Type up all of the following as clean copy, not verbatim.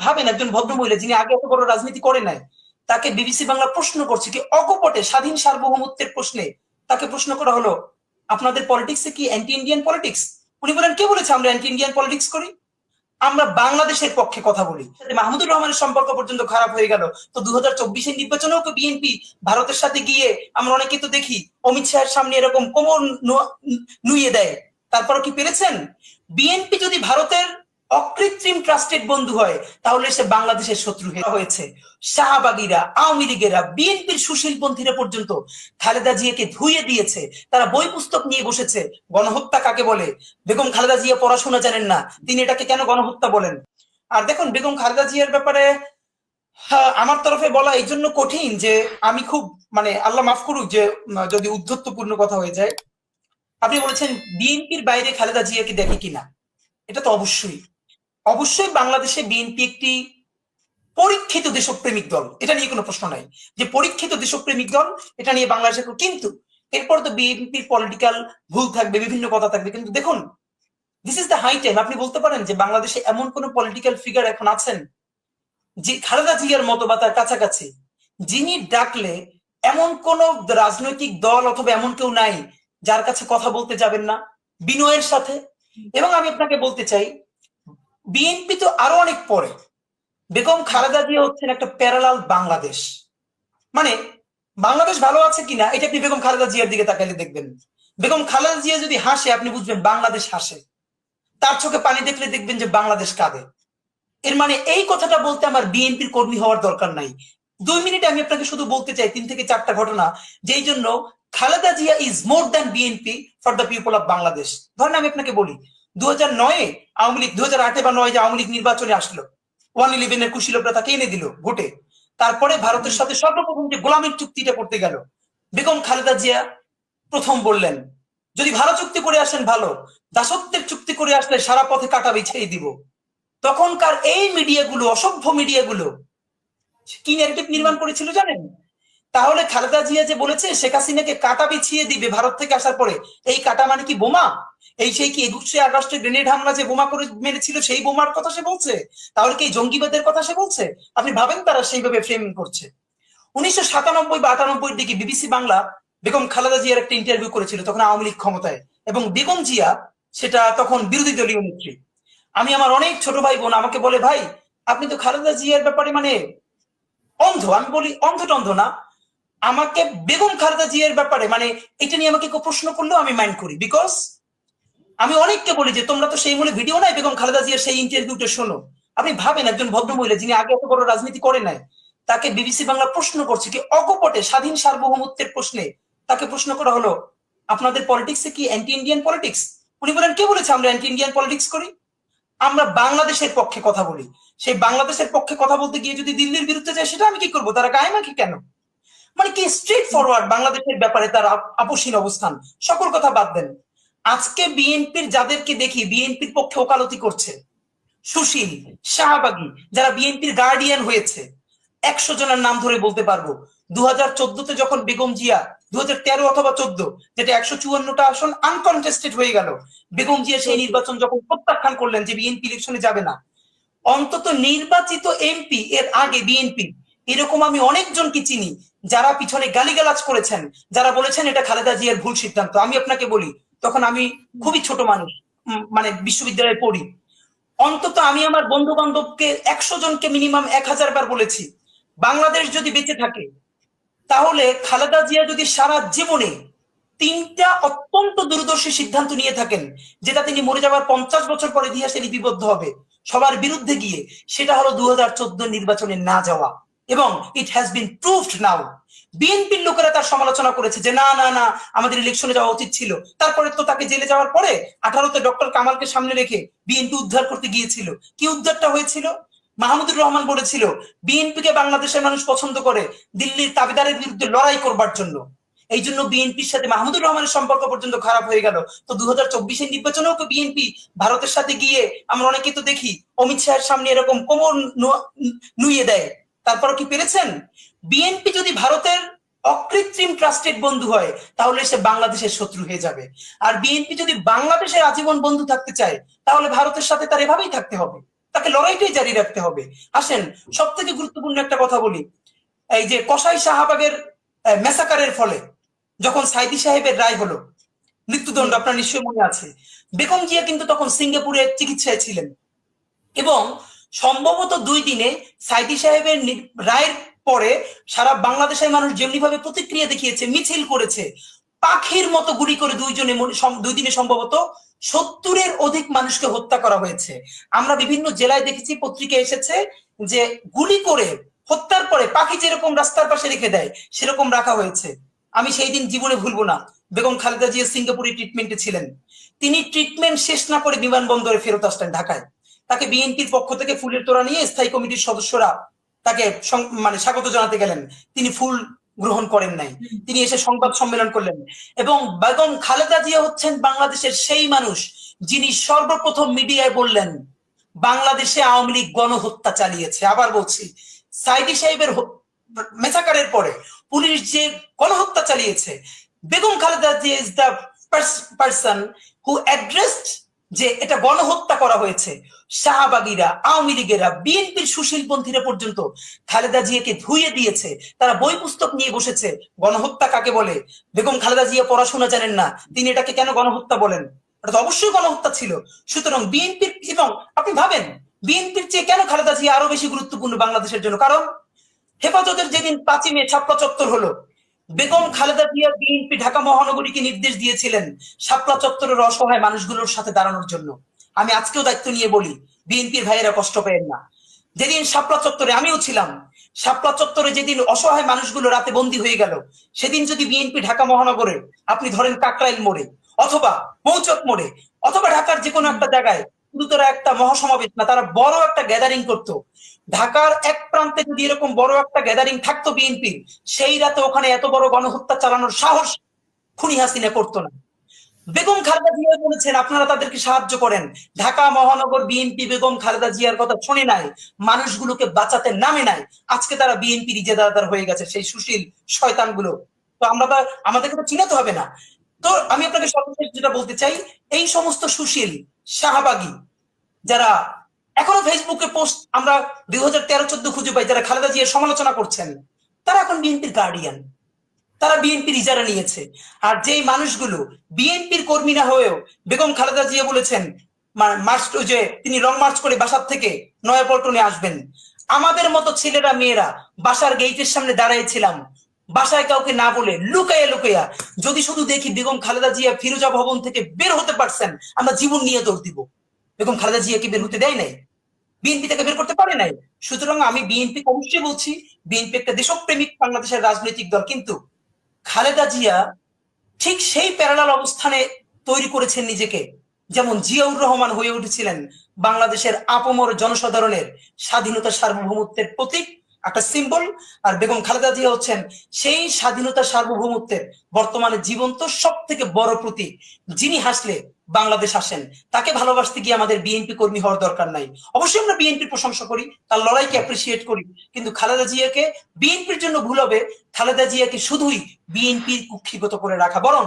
ভাবেন একজন ভদ্রমহিলা যিনি আগে এত বড় রাজনীতি করে নাই, তাকে বিবিসি বাংলা প্রশ্ন করছে কি অকপটে স্বাধীন সার্বভৌমত্বের প্রশ্নে তাকে প্রশ্ন করা হলো, আপনাদের পলিটিক্সে কি অ্যান্টি ইন্ডিয়ান পলিটিক্স? উনি বলেন, কে বলেছে আমরা অ্যান্টি ইন্ডিয়ান পলিটিক্স করি? আমরা বাংলাদেশের পক্ষে কথা বলি। মাহমুদুর রহমানের সম্পর্ক পর্যন্ত খারাপ হয়ে গেল, তো 2024-এর নির্বাচনেও তো বিএনপি ভারতের সাথে গিয়ে আমরা অনেকে তো দেখি অমিত শাহের সামনে এরকম কোমর নুইয়ে দেয়। তারপরও কি পেরেছেন? বিএনপি যদি ভারতের অকৃত্রিম ট্রাস্টেড বন্ধু হয়, তাহলে সে বাংলাদেশের শত্রু হয়েছে। শাহবাগীরা, আওয়ামী লীগেরা, বিএনপির সুশীলপন্থীরা পর্যন্ত খালেদা জিয়াকে ধুইয়ে দিয়েছে। তারা বই পুস্তক নিয়ে বসেছে গণহত্যা কাকে বলে। বেগম খালেদা জিয়া পড়াশোনা জানেন না, তিনি এটাকে কেন গণহত্যা বলেন? আর দেখুন, বেগম খালেদা জিয়ার ব্যাপারে আমার তরফে বলা এই জন্য কঠিন যে আমি খুব আল্লাহ মাফ করুক যে যদি উদ্ধত্তপূর্ণ কথা হয়ে যায়। আপনি বলেছেন বিএনপির বাইরে খালেদা জিয়াকে দেখে কিনা, এটা তো অবশ্যই অবশ্যই বাংলাদেশে বিএনপি একটি পরীক্ষিত দেশপ্রেমিক দল, এটা নিয়ে কোনো প্রশ্ন নাই যে পরীক্ষিত দেশপ্রেমিক দল, এটা নিয়ে বাংলাদেশের। কিন্তু এরপর তো বিএনপির পলিটিক্যাল ভুল থাকবে, বিভিন্ন কথা থাকবে, কিন্তু দেখুন this is the high time আপনি বলতে পারেন যে বাংলাদেশে এমন কোন পলিটিক্যাল ফিগার এখন আছেন যে খালেদা জিয়ার মতো বা তার কাছাকাছি, যিনি ডাকলে এমন কোন রাজনৈতিক দল অথবা এমন কেউ নাই যার কাছে কথা বলতে যাবেন না বিনয়ের সাথে। এবং আমি আপনাকে বলতে চাই, বিএনপি তো আরো অনেক পরে, বেগম খালেদা জিয়া হচ্ছেন একটা প্যারালাল বাংলাদেশ। মানে বাংলাদেশ ভালো আছে কিনা এটা আপনি বেগম খালেদা জিয়ার দিকে তাকালে দেখবেন। বেগম খালেদা জিয়া যদি হাসে, আপনি বুঝবেন বাংলাদেশ হাসে। তার চোখে পানি দেখলে দেখবেন যে বাংলাদেশ কাঁদে। এর মানে এই কথাটা বলতে আমার বিএনপির কর্মী হওয়ার দরকার নাই। 2 মিনিটে আমি আপনাকে শুধু বলতে চাই 3 থেকে 4টা ঘটনা, যেই জন্য Khaleda Zia is more than BNP for the people of Bangladesh. ধরেন আমি আপনাকে বলি, 2009-এ আওয়ামী লীগ, 2008-এ বা 9-এ যে আওয়ামী লীগ নির্বাচনে আসলো, 111-এর কুশীলবরা তাকে এনে দিল ভোটে। তারপরে ভারতের সাথে সর্বপ্রথম যে গোলামীর চুক্তিটা করতে গেল, বেগম খালেদা জিয়া প্রথম বললেন, যদি ভালো চুক্তি করে আসেন ভালো, দাসত্বের চুক্তি করে আসলে সারা পথে কাটা বিছিয়ে দিব। তখনকার এই মিডিয়াগুলো, অসভ্য মিডিয়াগুলো কি ন্যারেটিভ নির্মাণ করেছিল জানেন? তাহলে খালেদা জিয়া যে বলেছে শেখ হাসিনাকে কাটা বিছিয়ে দিবে ভারত থেকে আসার পরে, এই কাটা মানে কি বোমা? এই সেই কি 21শে আগস্টে গ্রেনেড হামলা যে বোমা করে মেরেছিল সেই বোমার কথা সে বলছে? তাহলে কি জঙ্গিবাদের কথা সে বলছে? আপনি ভাবেন তারা সেইভাবে ফ্রেমিং করছে। 1997 বা 98-এর দিকে বিবিসি বাংলা বেগম খালেদা জিয়ার একটা ইন্টারভিউ করেছিল, তখন আওয়ামী লীগ ক্ষমতায়, এবং বেগম জিয়া সেটা তখন বিরোধী দলীয় নেত্রী। আমি আমার অনেক ছোট ভাই বোন আমাকে বলে, ভাই আপনি তো খালেদা জিয়ার ব্যাপারে অন্ধ। আমি বলি অন্ধ টন্ধ না, আমাকে বেগম খালেদা জিয়ার ব্যাপারে এটা নিয়ে আমাকে কেউ প্রশ্ন করলেও আমি মাইন্ড করি, বিকজ আমি অনেককে বলি যে তোমরা তো সেই মূলে ভিডিও নাই, বেগম খালেদা জিয়ার সেই ইন্টারভিউটা শোনো। আপনি ভাবেন একজন ভদ্রমহিলা যিনি আগে এত বড় রাজনীতি করে নাই, তাকে বিবিসি বাংলা প্রশ্ন করছে কি অকপটে স্বাধীন সার্বভৌমত্বের প্রশ্নে তাকে প্রশ্ন করা হলো, আপনাদের পলিটিক্সে কি অ্যান্টি ইন্ডিয়ান পলিটিক্স? উনি বলেন, কে বলেছে আমরা অ্যান্টি ইন্ডিয়ান পলিটিক্স করি? আমরা বাংলাদেশের পক্ষে কথা বলি। সেই বাংলাদেশের পক্ষে কথা বলতে গিয়ে যদি দিল্লির বিরুদ্ধে যায়, সেটা আমি কি করবো? তারা গায়ে মাখি কেন? কি স্ট্রেট ফরওয়ার্ড বাংলাদেশের ব্যাপারে তার আপোষহীন অবস্থান। সকল কথা বাদ দেন, আজকে বিএনপির যাদেরকে দেখি বিএনপির পক্ষে ওকালতি করছে, সুশীল, শাহবাগী, যারা বিএনপির গার্ডিয়ান হয়েছে, 100 জনের নাম ধরে বলতে পারবো। 2014-তে যখন বেগম জিয়া, 2013 অথবা 14, যেটা 154টা আসন আনকনটেস্টেড হয়ে গেল, বেগম জিয়া সেই নির্বাচন যখন প্রত্যাখ্যান করলেন যে বিএনপি ইলেকশনে যাবে না, অন্তত নির্বাচিত এমপি এর আগে বিএনপি এরকম আমি অনেকজনকে চিনি যারা পিছনে গালিগালাজ করেছেন, যারা বলেছেন এটা খালেদা জিয়ার ভুল সিদ্ধান্ত। আমি আপনাকে বলি, তখন আমি খুবই ছোট মানুষ, বিশ্ববিদ্যালয়ে পড়ি। অন্তত আমি আমার বন্ধু বান্ধবকে 100 জনকে মিনিমাম 1000 বার বলেছি, বাংলাদেশ যদি বেঁচে থাকে, তাহলে খালেদা জিয়া যদি সারা জীবনে 3টা অত্যন্ত দূরদর্শী সিদ্ধান্ত নিয়ে থাকেন, যেটা তিনি মরে যাওয়ার 50 বছর পরে ইতিহাসে লিপিবদ্ধ হবে সবার বিরুদ্ধে গিয়ে, সেটা হলো 2014 নির্বাচনে না যাওয়া। এবং ইট হ্যাজ বিন প্রুভড নাও। বিএনপির লোকেরা তার সমালোচনা করেছে যে না না না, আমাদের ইলেকশনে যাওয়া উচিত ছিল। তারপরে তো তাকে জেলে যাওয়ার পরে 18-তে ডক্টর কামালকে সামনে রেখে বিএনপি উদ্ধার করতে গিয়েছিল। কি উদ্ধারটা হয়েছিল? মাহমুদুর রহমান বলেছিল বিএনপিকে বাংলাদেশের মানুষ পছন্দ করে দিল্লির তাবেদারের বিরুদ্ধে লড়াই করবার জন্য। এই জন্য বিএনপির সাথে মাহমুদুর রহমানের সম্পর্ক পর্যন্ত খারাপ হয়ে গেল। তো 2024-এর নির্বাচনেও তো বিএনপি ভারতের সাথে গিয়ে আমরা অনেকে তো দেখি অমিত শাহের সামনে এরকম কোমর নুইয়ে দেয়। তারপরও কি পেরেছেন? বিএনপি যদি ভারতের অকৃত্রিম ট্রাস্টেড বন্ধু হয়, তাহলে সে বাংলাদেশের শত্রু হয়ে যাবে। আর বিএনপি যদি বাংলাদেশের আজীবন বন্ধু থাকতে চায়, তাহলে ভারতের সাথে তার এভাবেই থাকতে হবে। তাকে লড়াইটাই জারি রাখতে হবে। আসেন সব থেকে গুরুত্বপূর্ণ একটা কথা বলি, এই যে কসাই শাহবাগের মেসাকারের ফলে যখন সাইদি সাহেবের রায় হলো মৃত্যুদণ্ড, আপনার নিশ্চয়ই মনে আছে, বেগম জিয়া কিন্তু তখন সিঙ্গাপুরে চিকিৎসায় ছিলেন এবং সম্ভবত 2 দিনে সাইদি সাহেবের রায়ের পরে সারা বাংলাদেশের মানুষ যেমনি ভাবে প্রতিক্রিয়া দেখিয়েছে, মিছিল করেছে, পাখির মতো গুলি করে 2 দিনে সম্ভবত 70-এর অধিক মানুষকে হত্যা করা হয়েছে। আমরা বিভিন্ন জেলায় দেখেছি, পত্রিকায় এসেছে যে গুলি করে হত্যার পরে পাখি যেরকম রাস্তার পাশে রেখে দেয় সেরকম রাখা হয়েছে। আমি সেই দিন জীবনে ভুলবো না, বেগম খালেদা জিয়া সিঙ্গাপুরে ট্রিটমেন্টে ছিলেন। তিনি ট্রিটমেন্ট শেষ না করে বিমানবন্দরে ফেরত আসলেন ঢাকায়। তাকে বিএনপির পক্ষ থেকে ফুলের তোড়া নিয়ে স্থায়ী কমিটির সদস্যরা তাকে মানে স্বাগত জানাতে গেলেন, তিনি ফুল গ্রহণ করেন নাই, তিনি এসে সংবাদ সম্মেলন করলেন। এবং বেগম খালেদা জিয়া হচ্ছেন বাংলাদেশের সেই মানুষ যিনি সর্বপ্রথম মিডিয়ায় বললেন বাংলাদেশে আওয়ামী লীগ গণহত্যা চালিয়েছে। আবার বলছি, সাইদি সাহেবের মেসাকারের পরে পুলিশ যে গণহত্যা চালিয়েছে, Begum Khaleda Zia is the person who addressed যে এটা গণহত্যা করা হয়েছে। শাহবাগীরা, আওয়ামী লীগেরা, বিএনপির সুশীলপন্থীরা পর্যন্ত খালেদা জিয়াকে ধুইয়ে দিয়েছে। তারা বই পুস্তক নিয়ে বসেছে গণহত্যা কাকে বলে। বেগম খালেদা জিয়া পড়াশোনা জানেন না, তিনি এটাকে কেন গণহত্যা বলেন? এটা তো অবশ্যই গণহত্যা ছিল। সুতরাং বিএনপির, এবং আপনি ভাবেন বিএনপির চেয়ে কেন খালেদা জিয়া আরো বেশি গুরুত্বপূর্ণ বাংলাদেশের জন্য? কারণ হেফাজতের যেদিন 5ই মে শাপলা চত্বর হলো, বেগম খালেদা জিয়া বিএনপি ঢাকা মহানগরীকে নির্দেশ দিয়েছিলেন শাপলা চত্বরের অসহায় মানুষগুলোর সাথে দাঁড়ানোর জন্য। আমি আজকেও দায়িত্ব নিয়ে বলি, বিএনপির ভাইয়েরা কষ্ট পেয়েন না। যেদিন শাপলা চত্বরে, আমিও ছিলাম, শাপলা চত্বরে যেদিন অসহায় মানুষগুলো রাতে বন্দী হয়ে গেল, সেদিন যদি বিএনপি ঢাকা মহানগরে, আপনি ধরেন কাকরাইল মোড়ে অথবা মৌচক মোড়ে অথবা ঢাকার যে কোনো একটা জায়গায় গুরুতর একটা মহাসমাবেশ না, তারা বড় একটা গ্যাদারিং করতো, ঢাকার এক প্রান্তে যদি এরকম বড় একটা গ্যাদারিং থাকতো বিএনপির, সেই রাতে ওখানে এত বড় গণহত্যা চালানোর সাহস খুনি হাসিনা করতো না। বেগম খালেদা জিয়া বলেছেন আপনারা তাদেরকে সাহায্য করেন। ঢাকা মহানগর বিএনপি বেগম খালেদা জিয়ার কথা শুনে নাই, মানুষগুলোকে বাঁচাতে নামে নাই। আজকে তারা বিএনপির ইজাদারদার হয়ে গেছে, সেই সুশীল শয়তানগুলো। তো আমাদেরকে তো চিনাতে হবে না। তো আমি আপনাকে সর্বশেষ যেটা বলতে চাই, এই সমস্ত সুশীল শাহবাগী যারা এখনো ফেসবুকে পোস্ট আমরা 2013-14 খুঁজে পাই, যারা খালেদা জিয়ার সমালোচনা করছেন, তারা এখন বিএনপির গার্ডিয়ান, তারা বিএনপির ইজারা নিয়েছে। আর যেই মানুষগুলো বিএনপির কর্মী না হয়েও বেগম খালেদা জিয়া বলেছেন মার্চ, যে তিনি লং মার্চ করে বাসার থেকে নয়াপল্টনে আসবেন, আমাদের মতো ছেলেরা মেয়েরা বাসার গেইটের সামনে দাঁড়িয়েছিলাম, বাসায় কাউকে না বলে লুকাইয়া লুকাইয়া, যদি শুধু দেখি বেগম খালেদা জিয়া ফিরোজা ভবন থেকে বের হতে পারছেন, আমরা জীবন নিয়ে দৌড় দিব। বেগম খালেদা জিয়াকে বের হতে দেয় নাই, বিএনপি থেকে বের করতে পারে নাই। সুতরাং আমি বিএনপি অবশ্যই বলছি, বিএনপি একটা দেশপ্রেমিক বাংলাদেশের রাজনৈতিক দল, কিন্তু খালেদা জিয়া ঠিক সেই প্যারালাল অবস্থানে তৈরি করেছেন নিজেকে, যেমন জিয়াউর রহমান হয়ে উঠেছিলেন বাংলাদেশের আপামর জনসাধারণের স্বাধীনতা সার্বভৌমত্বের প্রতীক, একটা সিম্বল। আর বেগম খালেদা জিয়া হচ্ছেন সেই স্বাধীনতা সার্বভৌমত্বের বর্তমানে জীবন্ত সব থেকে বড় প্রতীক। যিনি হাসলে বাংলাদেশ আসেন, তাকে ভালোবাসতে গিয়ে আমাদের বিএনপি কর্মী হওয়ার দরকার নাই। অবশ্যই আমরা বিএনপির প্রশংসা করি, তার লড়াইকে অ্যাপ্রিসিয়েট করি, কিন্তু খালেদা জিয়াকে বিএনপির জন্য ভুল হবে খালেদা জিয়াকে শুধুই বিএনপির কুক্ষিগত করে রাখা। বরং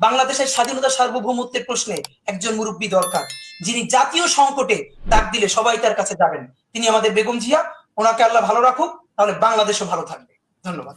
বাংলাদেশের স্বাধীনতা সার্বভৌমত্বের প্রশ্নে একজন মুরব্বী দরকার, যিনি জাতীয় সংকটে ডাক দিলে সবাই তার কাছে যাবেন। তিনি আমাদের বেগম জিয়া, ওনাকে আল্লাহ ভালো রাখুক, তাহলে বাংলাদেশও ভালো থাকবে। ধন্যবাদ।